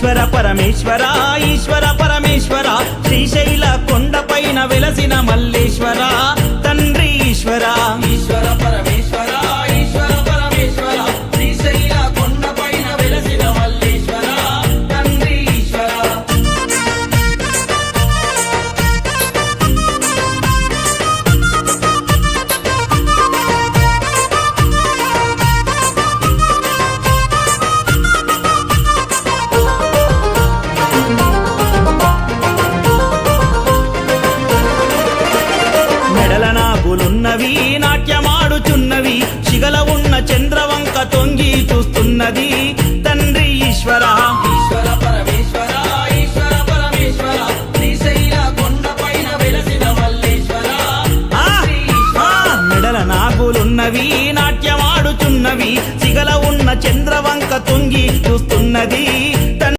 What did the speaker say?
ఈశ్వర పరమేశ్వర ఈశ్వర పరమేశ్వర శ్రీశైల కొండపైన వెలసిన మల్లేశ్వర తండ్రి ఈశ్వర ఈశ్వర పరమేశ్వర ఈశ్వర పరమేశ్వర శ్రీశైల కొండపైన వెలసిన మల్లేశ్వర తండ్రి ఈశ్వర. మెడల నాగులున్నవి నాట్యమాడుచున్నవి శిగల ఉన్న చంద్రవంక తొంగి చూస్తున్నది తండ్రి ఈశ్వర ఈశ్వర పరమేశ్వర ఈశ్వర పరమేశ్వర శ్రీశైల కొండపైన వెలసిన మల్లేశ్వర తండ్రి ఈశ్వర. మెడల నాగులున్నవి నాట్యమాడుచున్నవి శిగల ఉన్న చంద్రవంక తొంగి చూస్తున్నది